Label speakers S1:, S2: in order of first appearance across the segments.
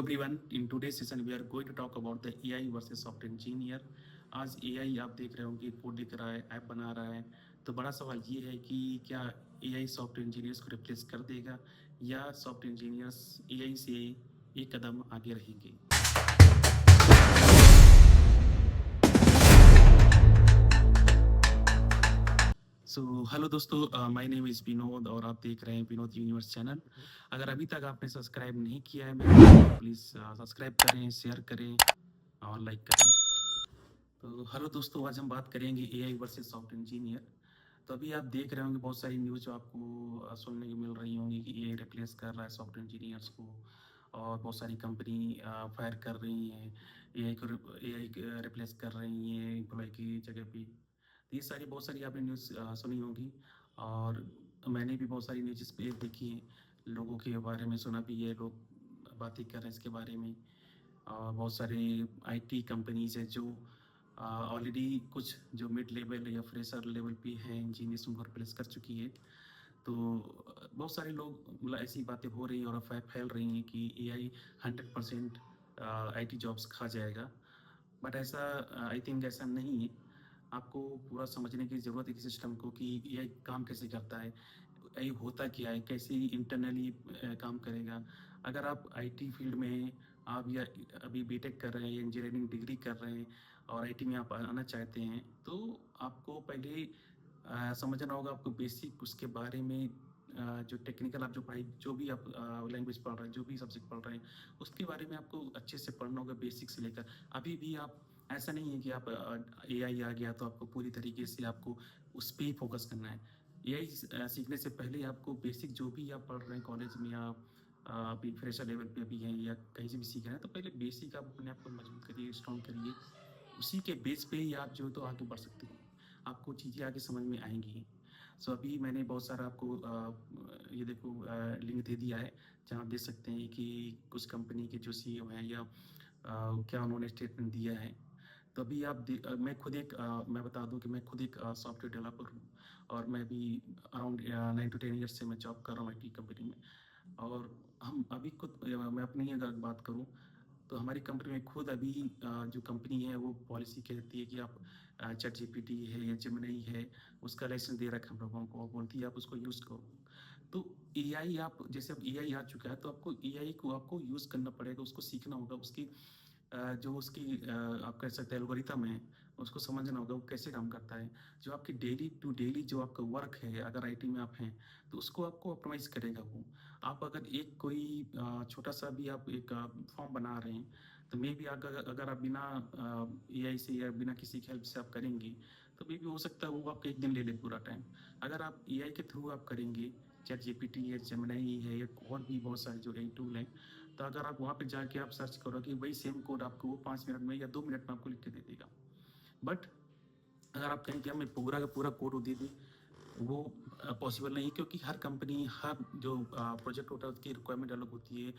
S1: Everyone, in today's session we are going to talk about the AI versus software engineer. आज AI आप देख रहे होंगे code लिख रहा है, ऐप बना रहा है। तो बड़ा सवाल ये है कि क्या एआई सॉफ्टवेयर इंजीनियर्स को रिप्लेस कर देगा या सॉफ्टवेयर इंजीनियर्स एआई से एक कदम आगे रहेंगे। सो हेलो दोस्तों, माय नेम इज़ विनोद और आप देख रहे हैं विनोद यूनिवर्स चैनल। अगर अभी तक आपने सब्सक्राइब नहीं किया है मेरे चैनल को प्लीज़ सब्सक्राइब करें, शेयर करें और लाइक करें। तो हेलो दोस्तों, आज हम बात करेंगे एआई वर्सेस सॉफ्टवेयर इंजीनियर। तो अभी आप देख रहे होंगे बहुत सारी न्यूज़ जो आपको सुनने को मिल रही होंगी कि एआई रिप्लेस कर रहा है सॉफ्टवेयर इंजीनियर्स को और बहुत सारी कंपनी फायर कर रही हैं, एआई को एआई रिप्लेस कर रही हैं एम्प्लॉय की जगह पे। तो ये सारी बहुत सारी आपने न्यूज़ सुनी होगी और मैंने भी बहुत सारी न्यूज़ पे देखी है, लोगों के बारे में सुना भी है, लोग बातें कर रहे हैं इसके बारे में। बहुत सारे आईटी कंपनीज हैं जो ऑलरेडी कुछ जो मिड लेवल या फ्रेशर लेवल पे हैं इंजीनियर्स उनको रिप्लेस कर चुकी है। तो बहुत सारे लोग मतलब ऐसी बातें हो रही हैं और अफवाह फैल रही हैं कि एआई 100% आईटी जॉब्स खा जाएगा। बट ऐसा आई थिंक ऐसा नहीं है। आपको पूरा समझने की ज़रूरत है कि सिस्टम को कि एआई काम कैसे करता है, एआई होता क्या है, कैसे इंटरनली काम करेगा। अगर आप आईटी फील्ड में हैं, आप या अभी बीटेक कर रहे हैं या इंजीनियरिंग डिग्री कर रहे हैं और आईटी में आप आना चाहते हैं, तो आपको पहले समझना होगा आपको बेसिक उसके बारे में। जो टेक्निकल आप जो पढ़ाई जो भी आप लैंग्वेज पढ़ रहे हैं, जो भी सब्जेक्ट पढ़ रहे हैं, उसके बारे में आपको अच्छे से पढ़ना होगा बेसिक से लेकर। अभी भी आप ऐसा नहीं है कि आप एआई आ गया तो आपको पूरी तरीके से आपको उस पर ही फोकस करना है। एआई सीखने से पहले आपको बेसिक जो भी आप पढ़ रहे हैं कॉलेज में या अभी फ्रेशर लेवल पे भी हैं या कहीं से भी सीख रहे हैं, तो पहले बेसिक आप अपने आप को मजबूत करिए, स्ट्रॉन्ग करिए। उसी के बेस पे ही आप जो है तो आगे बढ़ सकते हैं, आपको चीज़ें आगे समझ में आएंगी। सो अभी मैंने बहुत सारा आपको ये देखो लिंक दे दिया है जहाँ आप देख सकते हैं कि कुछ कंपनी के जो सीईओ हैं या क्या उन्होंने स्टेटमेंट दिया है। तो अभी मैं खुद एक मैं बता दूं कि मैं खुद एक सॉफ्टवेयर डेवलपर हूँ और मैं भी अराउंड 9 to 10 ईयर्स से मैं जॉब कर रहा हूँ आईटी कंपनी में। और हम अभी खुद मैं अपनी ही अगर बात करूँ तो हमारी कंपनी में खुद अभी जो कंपनी है वो पॉलिसी कहती है कि आप चैट जीपीटी है या जेमिनी है उसका लाइसेंस दे रखा है हम लोगों को, बोलती है आप उसको यूज़ करो। तो एआई आप जैसे अब एआई आ चुका है तो आपको एआई को आपको यूज़ करना पड़ेगा, उसको सीखना होगा, उसकी जो उसकी आप कह सकते हैं एल्गोरिथम है, उसको समझना होगा वो कैसे काम करता है। जो आपकी डेली टू डेली जो आपका वर्क है अगर आईटी में आप हैं तो उसको आपको ऑप्टिमाइज करेगा वो। आप अगर एक कोई छोटा सा भी आप एक फॉर्म बना रहे हैं तो मे बी अगर अगर आप बिना एआई से या बिना किसी की हेल्प से आप करेंगे तो मे बी हो सकता है वो आपका एक दिन ले ले पूरा टाइम। अगर आप एआई के थ्रू आप करेंगे, चैट जीपीटी है, जेमिनी है या और भी बहुत सारे जो एआई टूल हैं, तो अगर आप वहाँ पे जाके आप सर्च करोगे वही सेम कोड आपको वो 5 मिनट में या 2 मिनट में आपको लिख के दे देगा। बट अगर आप कहें कि हमें पूरा का पूरा कोड दे दें, वो पॉसिबल नहीं है क्योंकि हर कंपनी हर जो प्रोजेक्ट होता है उसकी रिक्वायरमेंट अलग होती है,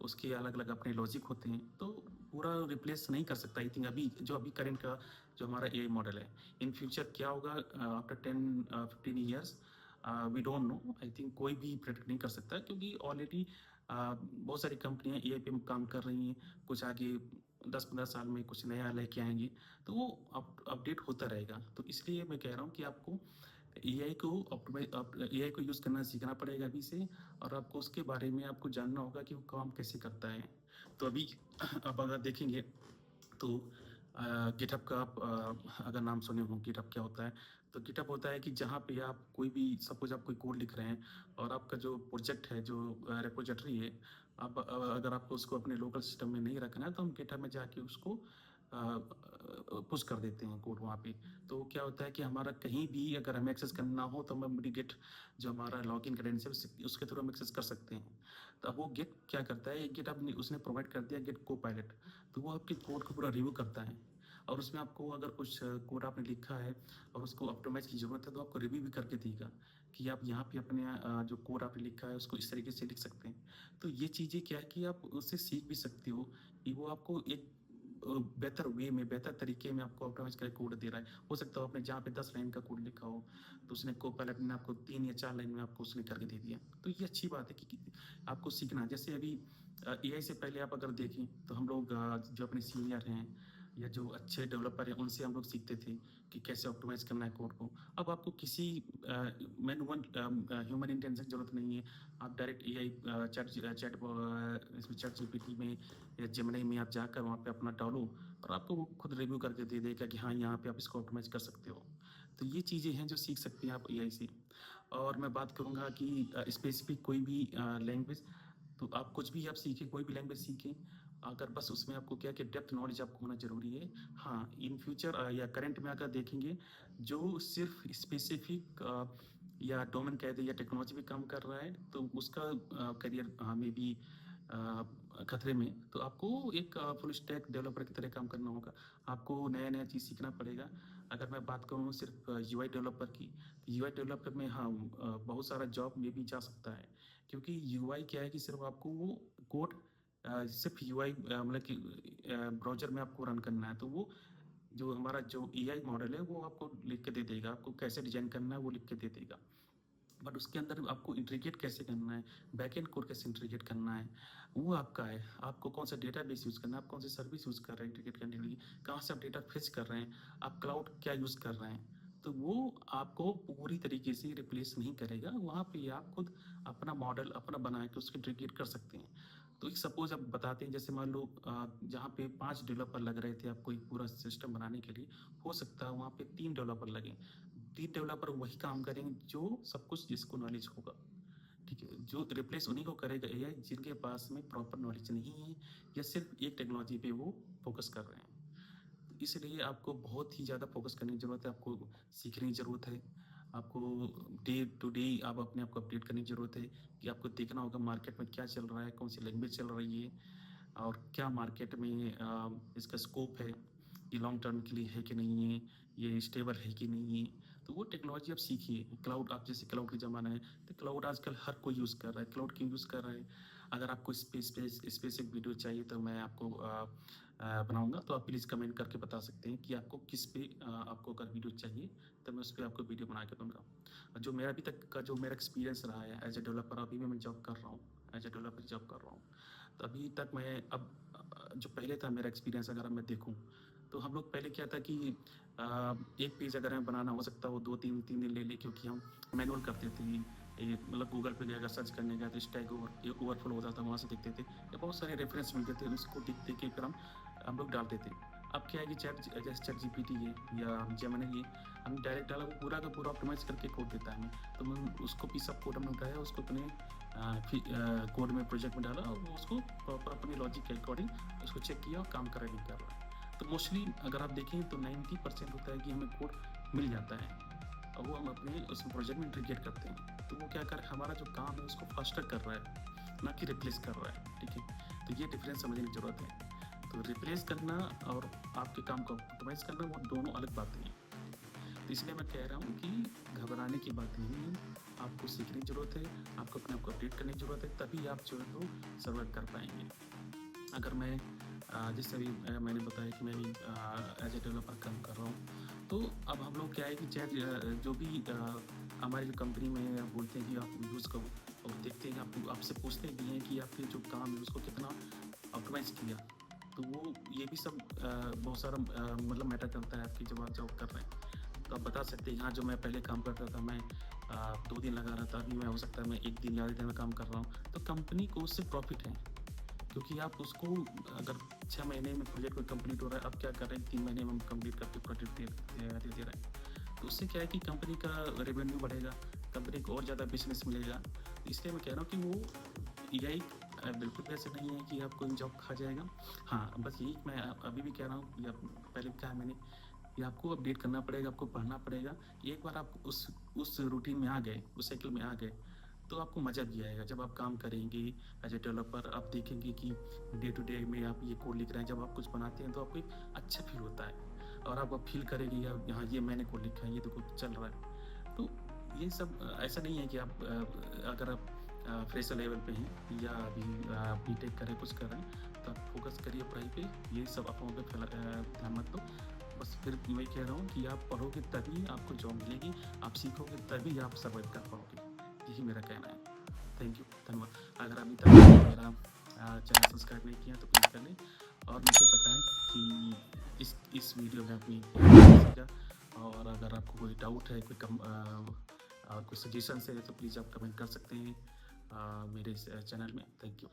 S1: उसके अलग अलग अपने लॉजिक होते हैं। तो पूरा रिप्लेस नहीं कर सकता। आई थिंक अभी करंट का जो हमारा एआई मॉडल है, इन फ्यूचर क्या होगा after 10-15 years we don't know. I think कोई भी प्रेडिक्ट नहीं कर सकता क्योंकि ऑलरेडी बहुत सारी कंपनियां एआई पे काम कर रही हैं। कुछ आगे 10-15 साल में कुछ नया लेके आएंगी, तो वो अपडेट होता रहेगा। तो इसलिए मैं कह रहा हूँ कि आपको एआई को यूज़ करना सीखना पड़ेगा अभी से। और आपको उसके बारे में आपको जानना होगा कि वो काम कैसे करता है। तो अभी आप अगर देखेंगे तो गिटहब का आप अगर नाम सुने हो, गिटहब क्या होता है? तो गिटहब होता है कि जहाँ पे आप कोई भी सपोज आप कोई कोड लिख रहे हैं और आपका जो प्रोजेक्ट है जो रेपोजिटरी है, आप अगर आपको उसको अपने लोकल सिस्टम में नहीं रखना है तो हम गिटहब में जाके उसको पुश कर देते हैं कोड वहाँ पे। तो क्या होता है कि हमारा कहीं भी अगर हमें एक्सेस करना हो तो हम गिट जो हमारा लॉगिन क्रेडेंशियल उसके थ्रू हम एक्सेस कर सकते हैं। तो अब वो गिट क्या करता है, गिट अपने उसने प्रोवाइड कर दिया गिट को पायलट। तो वो आपके कोड को पूरा रिव्यू करता है और उसमें आपको अगर कुछ कोड आपने लिखा है और उसको ऑप्टिमाइज की ज़रूरत है तो आपको रिव्यू भी करके देगा कि आप यहाँ पे अपने जो कोड आपने लिखा है उसको इस तरीके से लिख सकते हैं। तो ये चीज़ें क्या है कि आप उससे सीख भी सकते हो कि वो आपको एक बेहतर वे में बेहतर तरीके में आपको ऑप्टिमाइज करके कोड दे रहा है। हो सकता है आपने जहाँ पे 10 लाइन का कोड लिखा हो तो उसने को पायलट ने आपको 3 या 4 लाइन में आपको उसने करके दे दिया। तो ये अच्छी बात है कि आपको सीखना। जैसे अभी एआई से पहले आप अगर देखें तो हम लोग जो अपने सीनियर हैं या जो अच्छे डेवलपर हैं उनसे हम लोग सीखते थे कि कैसे ऑप्टिमाइज़ करना है कोड को। अब आपको किसी मैनुअल ह्यूमन इंटेलिजेंस की ज़रूरत नहीं है। आप डायरेक्ट एआई इसमें चैट जीपीटी में या जेमिनी में आप जाकर वहाँ पे अपना डालो और आपको वो खुद रिव्यू करके दे देगा कि हाँ, यहाँ पे आप इसको ऑप्टिमाइज़ कर सकते हो। तो ये चीज़ें हैं जो सीख सकते हैं आप एआई से। और मैं बात करूँगा कि स्पेसिफिक कोई भी लैंग्वेज, तो आप कुछ भी आप सीखें, कोई भी लैंग्वेज सीखें, अगर बस उसमें आपको क्या कि डेप्थ नॉलेज आपको होना ज़रूरी है। हाँ, इन फ्यूचर या करंट में अगर देखेंगे, जो सिर्फ़ स्पेसिफ़िक या डोमेन कह दें या टेक्नोलॉजी में काम कर रहा है, तो उसका करियर में भी खतरे में है। तो आपको एक फुल स्टैक डेवलपर की तरह काम करना होगा। आपको नया-नया चीज़ सीखना पड़ेगा। अगर मैं बात करूँ सिर्फ़ यूआई डेवलपर की, यूआई डेवलपर में हाँ, बहुत सारा जॉब में भी जा सकता है। क्योंकि यूआई क्या है कि सिर्फ आपको वो कोड सिर्फ यूआई मतलब कि ब्राउज़र में आपको रन करना है, तो वो जो हमारा जो एआई मॉडल है वो आपको लिख के दे देगा, आपको कैसे डिज़ाइन करना है वो लिख के दे देगा। बट उसके अंदर आपको इंटीग्रेट कैसे करना है, बैकएंड कोड कैसे इंटीग्रेट करना है, वो आपका है। आपको कौन सा डेटाबेस यूज़ करना है, आप कौन सी सर्विस यूज़ कर रहे हैं इंटीग्रेट करने के लिए, कहाँ से आप डेटा फेच कर रहे हैं, आप क्लाउड क्या यूज़ कर रहे हैं। तो वो आपको पूरी तरीके से रिप्लेस नहीं करेगा। वहाँ पे आप खुद अपना मॉडल अपना बना के उसको इंटीग्रेट कर सकते हैं। तो एक सपोज़ आप बताते हैं, जैसे मान लो जहाँ पे 5 डेवलपर लग रहे थे आपको एक पूरा सिस्टम बनाने के लिए, हो सकता है वहाँ पे 3 डेवलपर लगें। 3 डेवलपर वही काम करेंगे जो सब कुछ जिसको नॉलेज होगा, ठीक है? जो रिप्लेस उन्हीं को करेगा एआई जिनके पास में प्रॉपर नॉलेज नहीं है या सिर्फ़ एक टेक्नोलॉजी पे वो फ़ोकस कर रहे हैं। तो इसलिए आपको बहुत ही ज़्यादा फ़ोकस करने की ज़रूरत है, आपको सीखने की ज़रूरत है। आपको डे टू डे आप अपने आप को अपडेट करने की ज़रूरत है कि आपको देखना होगा मार्केट में क्या चल रहा है, कौन-सी लैंग्वेज चल रही है और क्या मार्केट में इसका स्कोप है, ये लॉन्ग टर्म के लिए है कि नहीं है, ये स्टेबल है कि नहीं है। तो वो टेक्नोलॉजी आप सीखिए। क्लाउड, आप जैसे क्लाउड का ज़माना है, तो क्लाउड आजकल हर कोई यूज़ कर रहा है। क्लाउड क्यों यूज़ कर रहा है? अगर आपको स्पेसिफिक वीडियो चाहिए तो मैं आपको बनाऊँगा, तो आप प्लीज़ कमेंट करके बता सकते हैं कि आपको किस पे आपको अगर वीडियो चाहिए, तो मैं उस पे आपको वीडियो बना के दूँगा। जो मेरा अभी तक का जो मेरा एक्सपीरियंस रहा है एज़ अ डेवलपर, अभी भी मैं जॉब कर रहा हूँ, एज़ अ डेवलपर जॉब कर रहा हूँ। तो अभी तक मैं अब जो पहले था मेरा एक्सपीरियंस अगर मैं देखूँ, तो हम लोग पहले क्या था कि एक पेज अगर हमें बनाना हो सकता है वो 2-3 दिन ले ले, क्योंकि हम मैनुअल करते थे। ये मतलब गूगल पे गए अगर सर्च करने गए तो स्टैक ओवरफ्लो होता था, वहाँ से देखते थे। या बहुत सारे रेफरेंस मिलते थे, उसको देख के फिर हम लोग डालते थे। अब क्या है कि जैसे चैट जीपीटी है या जेमिनी है, हम डायरेक्ट डाला वो पूरा का पूरा ऑप्टिमाइज़ करके कोड देता है हमें। तो मैं उसको पीस ऑफ कोड हमने उठाया, उसको अपने कोड में प्रोजेक्ट में डाला और वो उसको प्रॉपर अपने लॉजिक के अकॉर्डिंग उसको चेक किया और काम कर रहा है नहीं कर रहा है। तो मोस्टली अगर आप देखें तो 90% होता है कि हमें कोड मिल जाता है और वो हम अपने उस प्रोजेक्ट में इंटीग्रेट करते हैं। तो वो क्या कर हमारा जो काम है उसको फास्टर कर रहा है, ना कि रिप्लेस कर रहा है, ठीक है? तो ये डिफरेंस समझने की ज़रूरत है। तो रिप्लेस करना और आपके काम को ऑप्टिमाइज़ करना वो दोनों अलग बातें हैं। तो इसलिए मैं कह रहा हूँ कि घबराने की बात नहीं है, आपको सीखने की ज़रूरत है, आपको अपने आप को अपडेट करने की ज़रूरत है, तभी आप जो है वो सर्वाइव कर पाएँगे। अगर मैं जैसे अभी मैंने बताया कि मैं भी एज ए डेवलपर काम कर रहा हूँ, तो अब हम लोग क्या है कि जो भी हमारी जो कंपनी में बोलते हैं कि आप यूज़ करो और देखते हैं, आपको आपसे पूछते भी हैं कि आपके जो काम है उसको कितना ऑप्टिमाइज़ किया। तो वो ये भी सब बहुत सारा मतलब मैटर करता है आपकी जब आप जॉब कर रहे हैं। तो आप बता सकते हैं हाँ, जो मैं पहले काम करता था मैं 2 दिन लगा रहा था, अभी मैं हो सकता है मैं 1 दिन या आधे दिन में काम कर रहा हूँ। तो कंपनी को उससे प्रॉफ़िट है, क्योंकि आप उसको अगर 6 महीने में प्रोजेक्ट कोई कंप्लीट हो रहा है, आप क्या कर रहे हैं 3 महीने में हम कंप्लीट करके प्रोजेक्ट दे रहे हैं। तो उससे क्या है कि कंपनी का रेवेन्यू बढ़ेगा, कंपनी को और ज़्यादा बिज़नेस मिलेगा। इसलिए मैं कह रहा हूँ कि वो एआई बिल्कुल वैसे नहीं है कि आपको जॉब खा जाएगा। हाँ, बस यही मैं अभी भी कह रहा हूँ या पहले भी कहा मैंने कि आपको अपडेट करना पड़ेगा, आपको पढ़ना पड़ेगा। एक बार आप उस रूटीन में आ गए, उस साइकिल में आ गए, तो आपको मज़ा भी आएगा। जब आप काम करेंगे एज़ अ डेवलपर, आप देखेंगे कि डे टू डे में आप ये कोड लिख रहे हैं, जब आप कुछ बनाते हैं तो आपको एक अच्छा फ़ील होता है और आप फील करेंगे यार यहाँ ये मैंने कोड लिखा है, ये देखो चल रहा है। तो ये सब ऐसा नहीं है कि आप अगर आप फ्रेशर लेवल पे हैं या अभी बीटेक कर रहे हैं, कुछ कर रहे हैं, तो आप फ़ोकस करिए पढ़ाई पे, ये सब अफ़वाहों पे ध्यान मत दो। बस फिर मैं कह रहा हूँ कि आप पढ़ोगे तभी आपको जॉब मिलेगी, आप सीखोगे तभी आप सर्वाइव कर पाओगे। यही मेरा कहना है। थैंक यू, धन्यवाद। अगर अभी तक आपने मेरा चैनल सब्सक्राइब नहीं किया तो प्लीज़ कर लें और मुझे बताएं कि इस वीडियो में आपने क्या सीखा। और अगर आपको कोई डाउट है, कोई सजेशंस है तो प्लीज़ आप कमेंट कर सकते हैं मेरे इस चैनल में। Thank you.